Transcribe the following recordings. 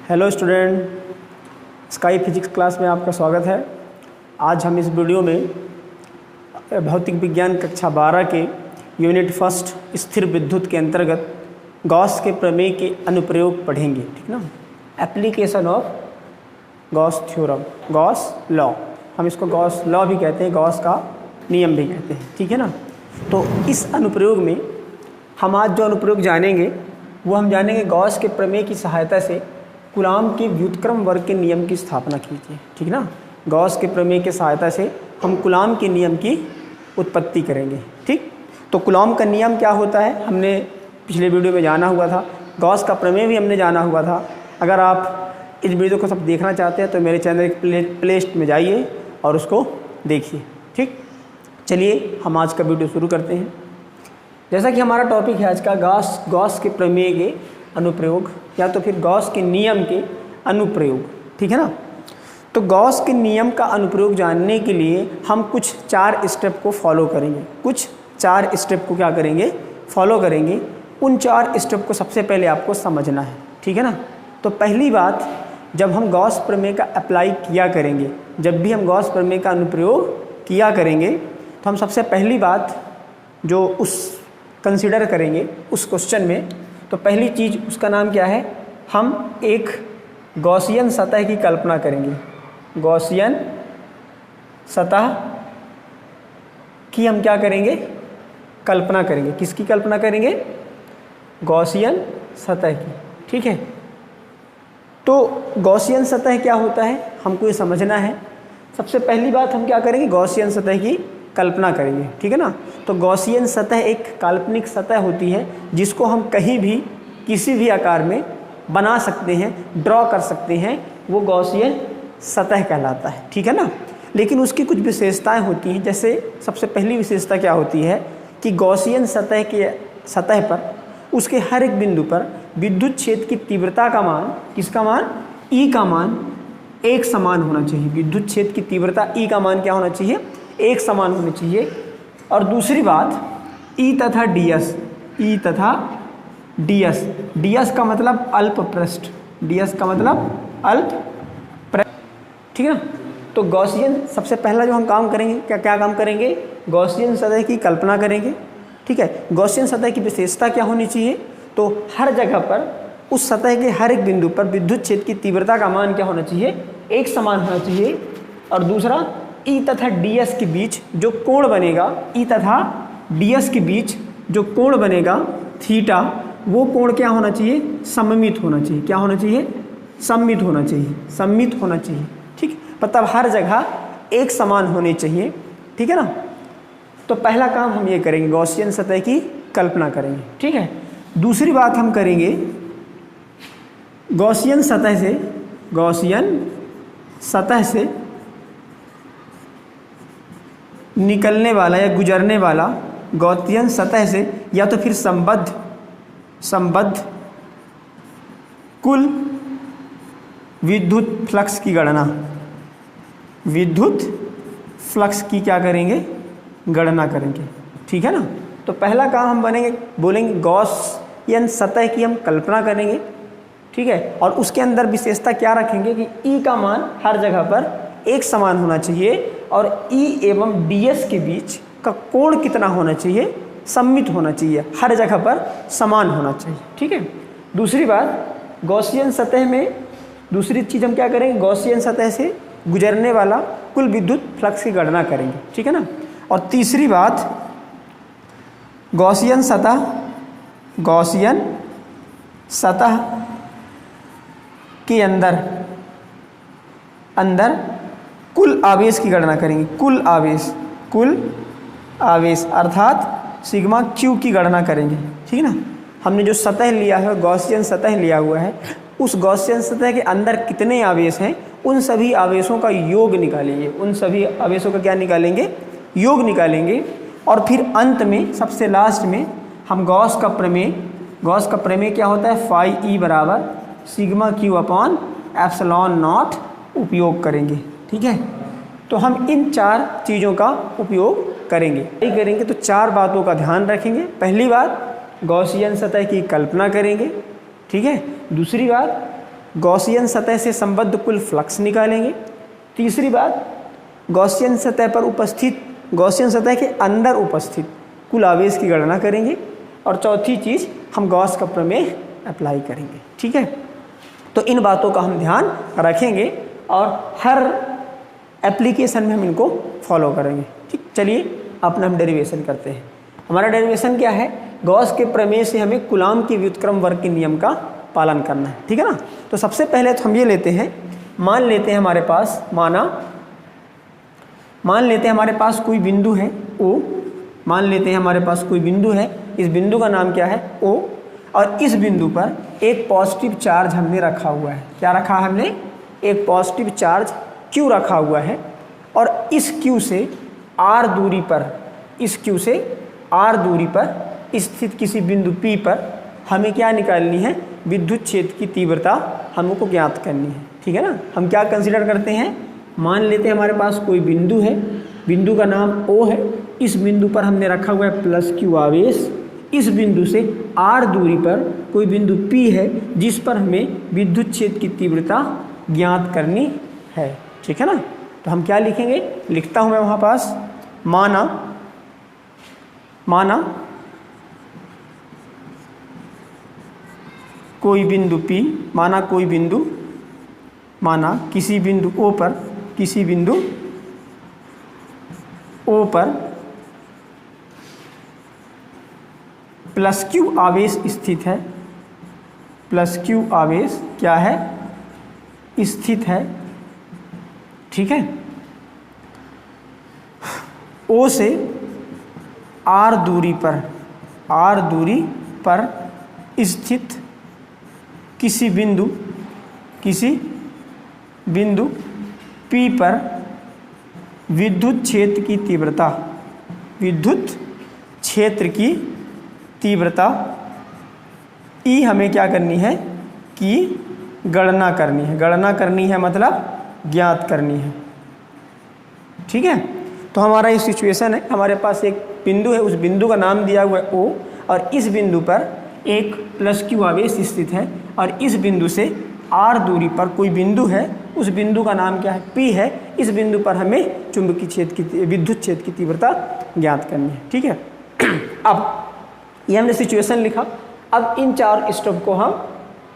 Hello student, sky physics class में आपका स्वागत है। आज हम इस वीडियो में भौतिक विज्ञान कक्षा 12 के यूनिट फर्स्ट स्थिर विद्युत के अंतर्गत गॉस के प्रमेय के अनुप्रयोग पढ़ेंगे। ठीक ना, application of Gauss theorem, Gauss law. हम इसको गॉस लॉ भी कहते हैं, गॉस का नियम भी कहते हैं। ठीक है ना। तो इस अनुप्रयोग में हम आज जो अनुप्रयोग जानेंगे वो हम जानेंगे गॉस के प्रमेय की सहायता से कूलाम के व्युत्क्रम वर्ग के नियम की स्थापना कीजिए। ठीक ना, गॉस के प्रमेय की सहायता से हम कूलाम के नियम की उत्पत्ति करेंगे। ठीक, तो कूलाम का नियम क्या होता है हमने पिछले वीडियो में जाना हुआ था, गॉस का प्रमेय भी हमने जाना हुआ था। अगर आप इस वीडियो को सब देखना चाहते हैं तो मेरे चैनल के प्लेलिस्ट में जाइए और उसको देखिए। ठीक, चलिए हम आज का वीडियो शुरू करते हैं। जैसा कि हमारा टॉपिक है आज का गॉस के प्रमेय के अनुप्रयोग या तो फिर गॉस के नियम के अनुप्रयोग। ठीक है ना। तो गॉस के नियम का अनुप्रयोग जानने के लिए हम कुछ 4 स्टेप को फॉलो करेंगे। कुछ 4 स्टेप को क्या करेंगे, फॉलो करेंगे। उन 4 स्टेप को सबसे पहले आपको समझना है। ठीक है ना। तो पहली बात, जब हम गॉस प्रमेय का अप्लाई किया करेंगे, जब भी हम गॉस प्रमेय का अनुप्रयोग किया करेंगे तो हम सबसे पहली बात जो उस कंसिडर करेंगे उस क्वेश्चन में, तो पहली चीज़ उसका नाम क्या है, हम एक गॉसियन सतह की कल्पना करेंगे। गॉसियन सतह की हम क्या करेंगे, कल्पना करेंगे। किसकी कल्पना करेंगे, गॉसियन सतह की। ठीक है। तो गॉसियन सतह क्या होता है हमको ये समझना है। सबसे पहली बात हम क्या करेंगे, गॉसियन सतह की कल्पना करेंगे। ठीक है ना। तो गॉसियन सतह एक काल्पनिक सतह होती है जिसको हम कहीं भी किसी भी आकार में बना सकते हैं, ड्रॉ कर सकते हैं, वो गॉसियन सतह कहलाता है। ठीक है ना। लेकिन उसकी कुछ विशेषताएं होती हैं। जैसे सबसे पहली विशेषता क्या होती है कि गॉसियन सतह के सतह पर उसके हर एक बिंदु पर विद्युत क्षेत्र की तीव्रता का मान, किसका मान, ई का मान एक समान होना चाहिए। विद्युत क्षेत्र की तीव्रता ई का मान क्या होना चाहिए, एक समान होनी चाहिए। और दूसरी बात, ई तथा डीएस, ई तथा डीएस, डीएस का मतलब अल्प पृष्ठ, डीएस का मतलब अल्प पृष्ठ। ठीक है ना। तो गॉसियन सबसे पहला जो हम काम करेंगे, क्या काम करेंगे, गॉसियन सतह की कल्पना करेंगे। ठीक है। गॉसियन सतह की विशेषता क्या होनी चाहिए, तो हर जगह पर उस सतह के हर एक बिंदु पर विद्युत क्षेत्र की तीव्रता का मान क्या होना चाहिए, एक समान होना चाहिए। और दूसरा, ई तथा डीएस के बीच जो कोण बनेगा, ई तथा डीएस के बीच जो कोण बनेगा थीटा, वो कोण क्या होना चाहिए, सममित होना चाहिए। क्या होना चाहिए, सममित होना चाहिए, सममित होना चाहिए। ठीक, मतलब हर जगह एक समान होने चाहिए। ठीक है ना। तो पहला काम हम ये करेंगे, गॉसियन सतह की कल्पना करेंगे। ठीक है। दूसरी बात हम करेंगे, गॉसियन सतह से, गॉसियन सतह से निकलने वाला या गुजरने वाला, गॉसियन सतह से या तो फिर संबद्ध कुल विद्युत फ्लक्स की गणना, विद्युत फ्लक्स की क्या करेंगे, गणना करेंगे। ठीक है ना। तो पहला काम हम बोलेंगे गॉसियन सतह की हम कल्पना करेंगे। ठीक है। और उसके अंदर विशेषता क्या रखेंगे कि ई का मान हर जगह पर एक समान होना चाहिए और ई एवं डीएस के बीच का कोण कितना होना चाहिए, सममित होना चाहिए, हर जगह पर समान होना चाहिए। ठीक है। दूसरी बात, गॉसियन सतह में दूसरी चीज़ हम क्या करेंगे, गॉसियन सतह से गुजरने वाला कुल विद्युत फ्लक्स की गणना करेंगे। ठीक है ना। और तीसरी बात, गॉसियन सतह के अंदर कुल आवेश की गणना करेंगे। कुल आवेश अर्थात सिग्मा क्यू की गणना करेंगे। ठीक है ना। हमने जो सतह लिया है, गॉसियन सतह लिया हुआ है, उस गॉसियन सतह के अंदर कितने आवेश हैं, उन सभी आवेशों का योग निकालेंगे। उन सभी आवेशों का क्या निकालेंगे, योग निकालेंगे। और फिर अंत में, सबसे लास्ट में, हम गॉस का प्रमेय क्या होता है, फाई ई बराबर sigma Q upon epsilon not उपयोग करेंगे। ठीक है। तो हम इन 4 चीज़ों का उपयोग करेंगे। तो 4 बातों का ध्यान रखेंगे। पहली बात, गॉसियन सतह की कल्पना करेंगे। ठीक है। दूसरी बात, गॉसियन सतह से संबद्ध कुल फ्लक्स निकालेंगे। तीसरी बात, गॉसियन सतह पर उपस्थित, गॉसियन सतह के अंदर उपस्थित कुल आवेश की गणना करेंगे। और चौथी चीज़, हम गॉस का प्रमेय अप्लाई करेंगे। ठीक है, तो इन बातों का हम ध्यान रखेंगे और हर एप्लीकेशन में हम इनको फॉलो करेंगे। ठीक, चलिए अपना हम डेरिवेशन करते हैं। हमारा डेरिवेशन क्या है, गॉस के प्रमेय से हमें कूलॉम के व्युत्क्रम वर्ग के नियम का पालन करना है। ठीक है ना। तो सबसे पहले तो हम ये लेते हैं, मान लेते हैं हमारे पास, मान लेते हैं हमारे पास कोई बिंदु है O, मान लेते हैं हमारे पास कोई बिंदु है, इस बिंदु का नाम क्या है O, और इस बिंदु पर एक पॉजिटिव चार्ज हमने रखा हुआ है। क्या रखा है हमने, एक पॉजिटिव चार्ज Q रखा हुआ है। और इस Q से R दूरी पर, इस Q से R दूरी पर स्थित किसी बिंदु P पर हमें क्या निकालनी है, विद्युत क्षेत्र की तीव्रता हमको ज्ञात करनी है। ठीक है ना। हम क्या कंसीडर करते हैं, मान लेते हैं हमारे पास कोई बिंदु है, बिंदु का नाम O है, इस बिंदु पर हमने रखा हुआ है +Q आवेश। इस बिंदु से R दूरी पर कोई बिंदु P है जिस पर हमें विद्युत क्षेत्र की तीव्रता ज्ञात करनी है। ठीक है ना। तो हम क्या लिखेंगे, लिखता हूँ मैं वहाँ पास, माना कोई बिंदु P, माना किसी बिंदु O पर, किसी बिंदु O पर +Q आवेश स्थित है, +Q आवेश क्या है, स्थित है। ठीक है। O से R दूरी पर स्थित किसी बिंदु P पर विद्युत क्षेत्र की तीव्रता E हमें क्या करनी है, कि गणना करनी है मतलब ज्ञात करनी है। ठीक है। तो हमारा ये सिचुएशन है, हमारे पास एक बिंदु है, उस बिंदु का नाम दिया हुआ है O, और इस बिंदु पर एक +Q आवेश स्थित है, और इस बिंदु से R दूरी पर कोई बिंदु है, उस बिंदु का नाम क्या है, P है। इस बिंदु पर हमें चुंबकीय क्षेत्र की, विद्युत क्षेत्र की तीव्रता ज्ञात करनी है। ठीक है। अब ये हमने सिचुएशन लिखा, अब इन 4 स्टेप को हम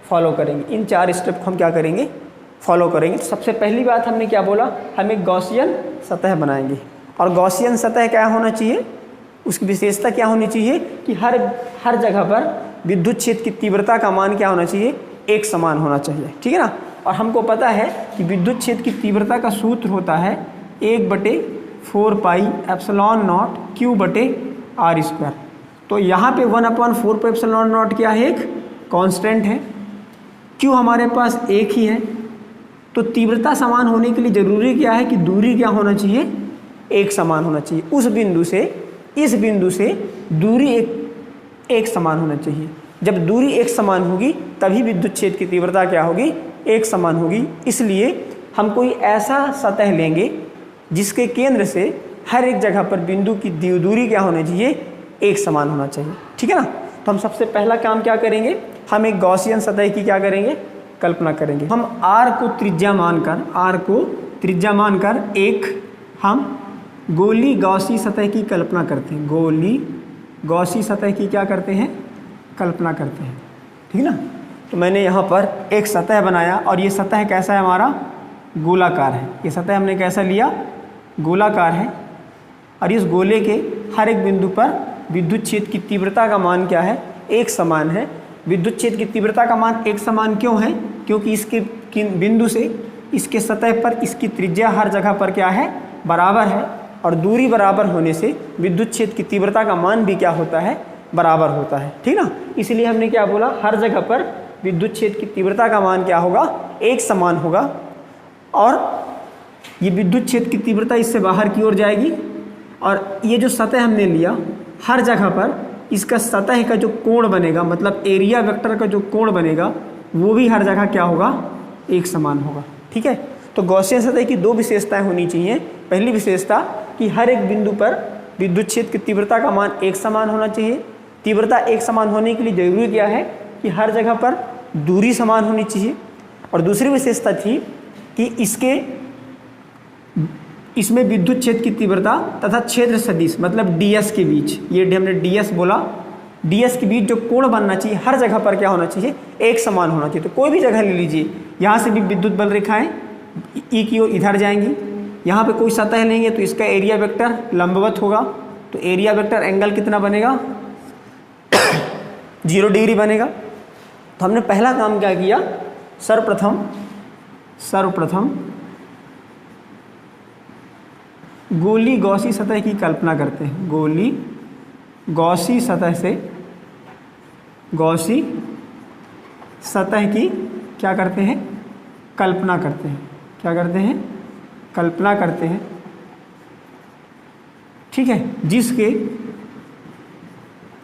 फॉलो करेंगे, इन 4 स्टेप को हम क्या करेंगे, फॉलो करेंगे। तो सबसे पहली बात हमने क्या बोला, हम एक गॉसियन सतह बनाएंगे। और गॉसियन सतह क्या होना चाहिए, उसकी विशेषता क्या होनी चाहिए कि हर जगह पर विद्युत क्षेत्र की तीव्रता का मान क्या होना चाहिए, एक समान होना चाहिए। ठीक है ना। और हमको पता है कि विद्युत क्षेत्र की तीव्रता का सूत्र होता है 1/4 पाई एप्सिलॉन नॉट Q/r²। तो यहाँ पे 1/4 पाई एप्सिलॉन नॉट क्या है, एक कांस्टेंट है। Q हमारे पास एक ही है, तो तीव्रता समान होने के लिए जरूरी क्या है कि दूरी क्या होना चाहिए, एक समान होना चाहिए। उस बिंदु से इस बिंदु से दूरी एक समान होना चाहिए। जब दूरी एक समान होगी तभी विद्युत क्षेत्र की तीव्रता क्या होगी, एक समान होगी। इसलिए हम कोई ऐसा सतह लेंगे जिसके केंद्र से हर एक जगह पर बिंदु की दूरी क्या होनी चाहिए, एक समान होना चाहिए। ठीक है ना। तो हम सबसे पहला काम क्या करेंगे, हम एक गॉसियन सतह की क्या करेंगे, कल्पना करेंगे। हम R को त्रिज्या मानकर एक हम गोली गॉसी सतह की कल्पना करते हैं, गोली गॉसी सतह की क्या करते हैं, कल्पना करते हैं। ठीक है ना। तो मैंने यहाँ पर एक सतह बनाया, और ये सतह कैसा है, हमारा गोलाकार है। ये सतह हमने कैसा लिया, गोलाकार है। और इस गोले के हर एक बिंदु पर विद्युत क्षेत्र की तीव्रता का मान क्या है, एक समान है। विद्युत क्षेत्र की तीव्रता का मान एक समान क्यों है, क्योंकि इसके बिंदु से इसके सतह पर इसकी त्रिज्या हर जगह पर क्या है, बराबर है। और दूरी बराबर होने से विद्युत क्षेत्र की तीव्रता का मान भी क्या होता है, बराबर होता है। ठीक ना। इसलिए हमने क्या बोला, हर जगह पर विद्युत क्षेत्र की तीव्रता का मान क्या होगा, एक समान होगा। और ये विद्युत क्षेत्र की तीव्रता इससे बाहर की ओर जाएगी। और ये जो सतह हमने लिया, हर जगह पर इसका सतह का जो कोण बनेगा, मतलब एरिया वेक्टर का जो कोण बनेगा, वो भी हर जगह क्या होगा, एक समान होगा। ठीक है। तो गॉसियन सतह की 2 विशेषताएं होनी चाहिए। पहली विशेषता कि हर एक बिंदु पर विद्युत क्षेत्र की तीव्रता का मान एक समान होना चाहिए। तीव्रता एक समान होने के लिए जरूरी क्या है कि हर जगह पर दूरी समान होनी चाहिए। और दूसरी विशेषता थी कि इसमें विद्युत क्षेत्र की तीव्रता तथा क्षेत्र सदिश मतलब ds के बीच, ये हमने ds बोला, ds के बीच जो कोण बनना चाहिए हर जगह पर क्या होना चाहिए, एक समान होना चाहिए। तो कोई भी जगह ले लीजिए, यहाँ से भी विद्युत बल रेखाएं E की ओर इधर जाएंगी, यहाँ पे कोई सतह लेंगे तो इसका एरिया वेक्टर लंबवत होगा, तो एरिया वेक्टर एंगल कितना बनेगा 0 डिग्री बनेगा। तो हमने पहला काम क्या किया, सर्वप्रथम गोली गॉसी सतह की कल्पना करते हैं। गोली गॉसी सतह की क्या करते हैं, कल्पना करते हैं। क्या करते हैं, कल्पना करते हैं, ठीक है, जिसके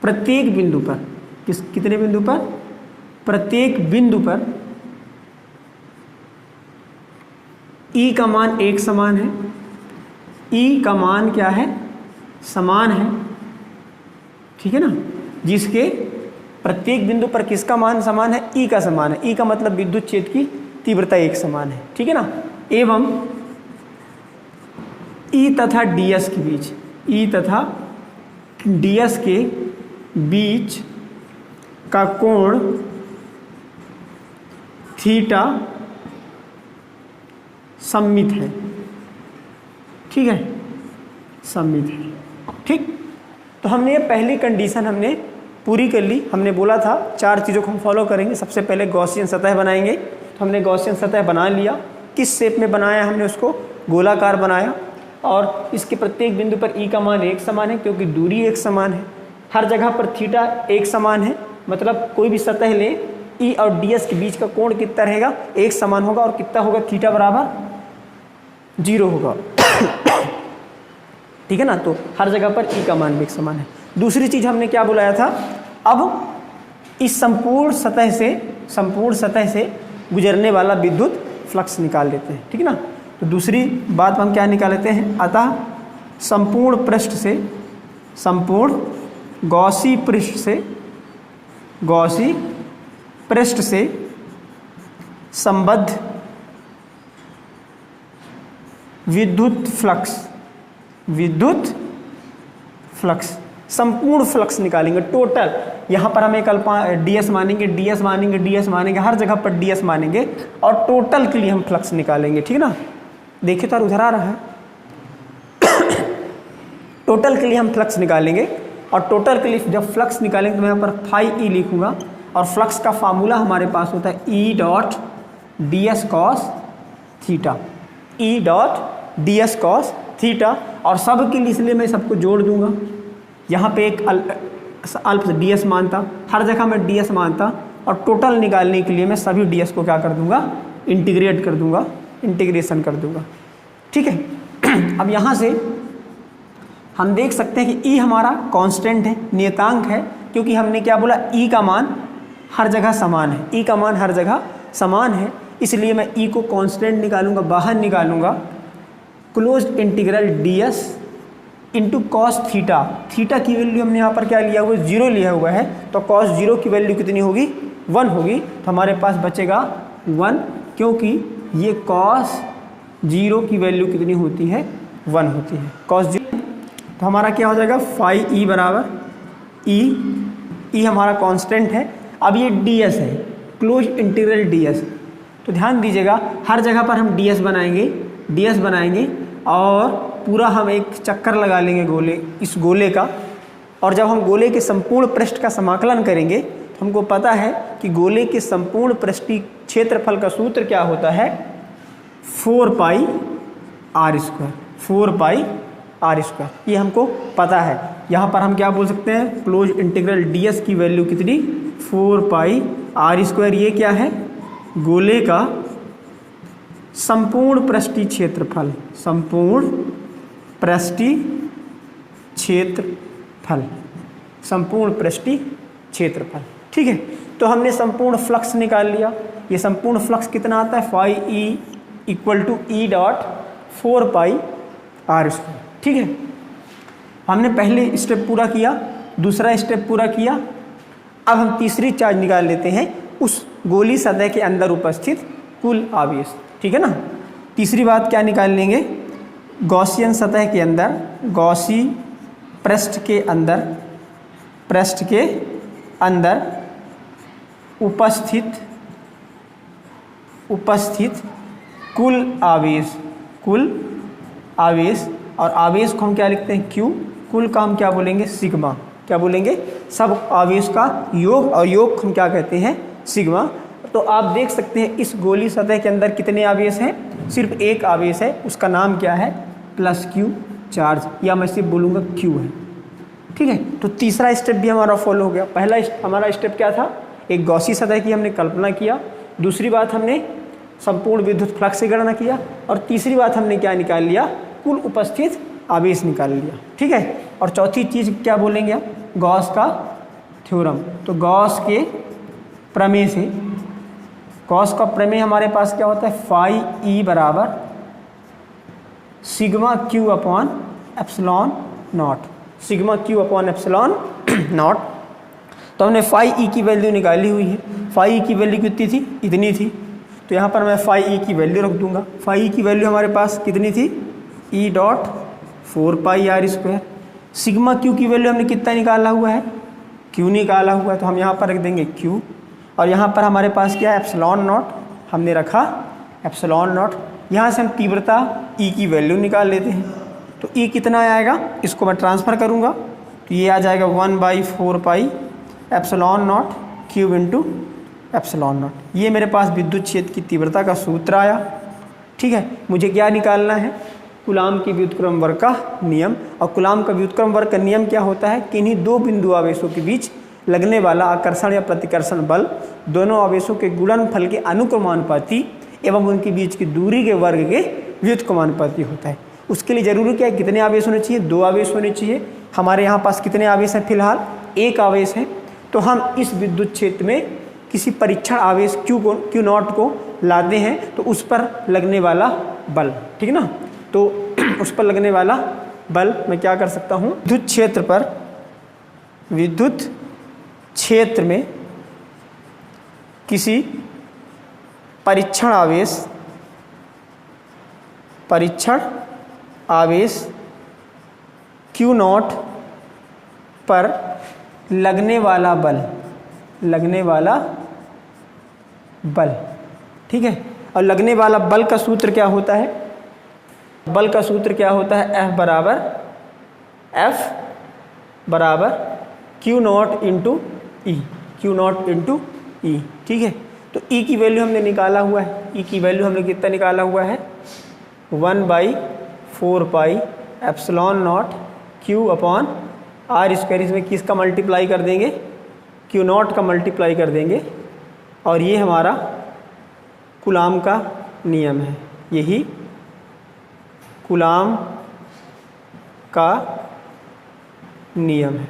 प्रत्येक बिंदु पर कितने बिंदु पर, प्रत्येक बिंदु पर E का मान एक समान है, E का मान क्या है, समान है, ठीक है ना, जिसके प्रत्येक बिंदु पर किसका मान समान है, E का समान है। E का मतलब विद्युत क्षेत्र की तीव्रता एक समान है, ठीक है ना। एवं E तथा ds के बीच, E तथा ds के बीच का कोण थीटा सममित है, ठीक है, सममित है, ठीक। तो हमने ये पहली कंडीशन हमने पूरी कर ली। हमने बोला था 4 चीज़ों को हम फॉलो करेंगे। सबसे पहले गॉसियन सतह बनाएंगे, तो हमने गॉसियन सतह बना लिया। किस शेप में बनाया, हमने उसको गोलाकार बनाया, और इसके प्रत्येक बिंदु पर E का मान एक समान है क्योंकि दूरी एक समान है। हर जगह पर थीटा एक समान है, मतलब कोई भी सतह ले E और ds के बीच का कोण कितना रहेगा, एक समान होगा, और कितना होगा, थीटा बराबर 0 होगा, ठीक है ना। तो हर जगह पर E का मान भी एक समान है। दूसरी चीज़ हमने क्या बुलाया था, अब इस संपूर्ण सतह से गुजरने वाला विद्युत फ्लक्स निकाल लेते हैं, ठीक है ना। तो दूसरी बात हम क्या निकाल लेते हैं, अतः संपूर्ण गॉसी पृष्ठ से संबद्ध विद्युत फ्लक्स संपूर्ण फ्लक्स निकालेंगे टोटल। यहाँ पर हम एक ds मानेंगे, हर जगह पर ds मानेंगे, और टोटल के लिए हम फ्लक्स निकालेंगे, ठीक है ना। देखिए तो उधर आ रहा है टोटल के लिए हम फ्लक्स निकालेंगे, और टोटल के लिए जब फ्लक्स निकालेंगे तो मैं यहाँ पर फाई ई लिखूँगा, और फ्लक्स का फार्मूला हमारे पास होता है E dot ds cos theta, E dot ds cos theta. और सब के लिए इसलिए मैं सबको जोड़ दूंगा, यहाँ पे एक अल्प ds मानता, हर जगह मैं ds मानता, और टोटल निकालने के लिए मैं सभी ds को क्या कर दूंगा, इंटीग्रेशन कर दूंगा, ठीक है। अब यहाँ से हम देख सकते हैं कि E हमारा कांस्टेंट है, नियतांक है, क्योंकि हमने क्या बोला, E का मान हर जगह समान है, E का मान हर जगह समान है, इसलिए मैं E को कांस्टेंट निकालूंगा, बाहर निकालूंगा, closed integral ds into cos theta. Theta की वैल्यू हमने यहाँ पर क्या लिया हुआ है, 0 लिया हुआ है, तो कॉस 0 की वैल्यू कितनी होगी, 1 होगी। तो हमारे पास बचेगा 1, क्योंकि ये कॉस 0 की वैल्यू कितनी होती है, 1 होती है, कॉस 0। तो हमारा क्या हो जाएगा, फाई ई बराबर ई हमारा कांस्टेंट है। अब ये ds है, क्लोज इंटीग्रल ds, तो ध्यान दीजिएगा हर जगह पर हम ds बनाएंगे और पूरा हम एक चक्कर लगा लेंगे इस गोले का, और जब हम गोले के संपूर्ण पृष्ठ का समाकलन करेंगे तो हमको पता है कि गोले के संपूर्ण पृष्ठीय क्षेत्रफल का सूत्र क्या होता है, 4 पाई r स्क्वायर, ये हमको पता है। यहाँ पर हम क्या बोल सकते हैं, क्लोज इंटीग्रल ds की वैल्यू कितनी, 4 पाई r स्क्वायर। ये क्या है, गोले का संपूर्ण पृष्ठीय क्षेत्रफल, ठीक है। तो हमने संपूर्ण फ्लक्स निकाल लिया। ये संपूर्ण फ्लक्स कितना आता है, phi E equal to E dot 4 pi r square, ठीक है। हमने पहले स्टेप पूरा किया, दूसरा स्टेप पूरा किया। अब हम तीसरी चार्ज निकाल लेते हैं उस गोली सतह के अंदर उपस्थित कुल आवेश, ठीक है ना। तीसरी बात क्या निकाल लेंगे, गॉसियन सतह के अंदर, गॉसी पृष्ठ के अंदर उपस्थित कुल आवेश, और आवेश को हम क्या लिखते हैं, Q, कुल का हम क्या बोलेंगे, सिग्मा। क्या बोलेंगे, सब आवेश का योग, और योग हम क्या कहते हैं, सिग्मा। तो आप देख सकते हैं इस गोली सतह के अंदर कितने आवेश हैं, सिर्फ एक आवेश है, उसका नाम क्या है, प्लस Q चार्ज, या मैं सिर्फ बोलूँगा Q है, ठीक है। तो तीसरा स्टेप भी हमारा फॉलो हो गया। पहला हमारा स्टेप क्या था, एक गॉसी सतह की हमने कल्पना किया, दूसरी बात हमने संपूर्ण विद्युत फ्लक्स की गणना किया, और तीसरी बात हमने क्या निकाल लिया, कुल उपस्थित आवेश निकाल लिया, ठीक है। और चौथी चीज़ क्या बोलेंगे आप, गॉस का थ्योरम। तो गॉस के प्रमेय से, गॉस का प्रमेय हमारे पास क्या होता है, फाई ई बराबर sigma Q upon epsilon not, sigma Q upon epsilon not. तो हमने फाई ई की वैल्यू निकाली हुई है, फाई ई की वैल्यू कितनी थी, इतनी थी, तो यहाँ पर मैं फाई ई की वैल्यू रख दूंगा। फाई ई की वैल्यू हमारे पास कितनी थी, E dot 4 pi R square. Sigma Q की वैल्यू हमने कितना निकाला हुआ है, क्यू निकाला हुआ है, तो हम यहाँ पर रख देंगे क्यू, और यहाँ पर हमारे पास क्या है, एप्सिलॉन नॉट, हमने रखा एप्सिलॉन नॉट। यहाँ से हम तीव्रता ई की वैल्यू निकाल लेते हैं, तो ई कितना आएगा, इसको मैं ट्रांसफ़र करूँगा, तो ये आ जाएगा 1/4 pi epsilon not cube into epsilon not. ये मेरे पास विद्युत क्षेत्र की तीव्रता का सूत्र आया, ठीक है। मुझे क्या निकालना है, कूलाम की व्युत्क्रम वर्ग का नियम। और कूलाम का व्युत्क्रम वर्ग का नियम क्या होता है कि इन्हीं दो बिंदु आवेशों के बीच लगने वाला आकर्षण या प्रतिकर्षण बल दोनों आवेशों के गुणनफल के अनुक्रमानुपाती एवं उनके बीच की दूरी के वर्ग के व्युत्क्रमानुपाती होता है। उसके लिए जरूरी क्या है, कितने आवेश होने चाहिए, 2 आवेश होने चाहिए। हमारे यहाँ पास कितने आवेश हैं, फिलहाल 1 आवेश है। तो हम इस विद्युत क्षेत्र में किसी परीक्षण आवेश क्यू नॉट को लाते हैं, तो उस पर लगने वाला बल, ठीक है ना। तो उस पर लगने वाला बल मैं क्या कर सकता हूँ, विद्युत क्षेत्र में किसी परीक्षण आवेश क्यू नॉट पर लगने वाला बल, ठीक है। और लगने वाला बल का सूत्र क्या होता है, बल का सूत्र क्या होता है, F बराबर क्यू नॉट इंटू ई, ठीक है। तो ई की वैल्यू हमने निकाला हुआ है, ई की वैल्यू हमने कितना निकाला हुआ है, 1/4 pi epsilon naught Q upon R square. इसमें किसका मल्टीप्लाई कर देंगे, क्यू नॉट का मल्टीप्लाई कर देंगे, और ये हमारा कूलाम का नियम है, यही कूलाम का नियम है,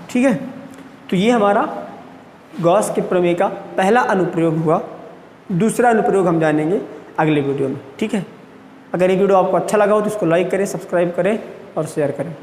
ठीक है। तो ये हमारा गॉस के प्रमेय का पहला अनुप्रयोग हुआ। दूसरा अनुप्रयोग हम जानेंगे अगले वीडियो में, ठीक है। अगर ये वीडियो आपको अच्छा लगा हो तो इसको लाइक करें, सब्सक्राइब करें और शेयर करें।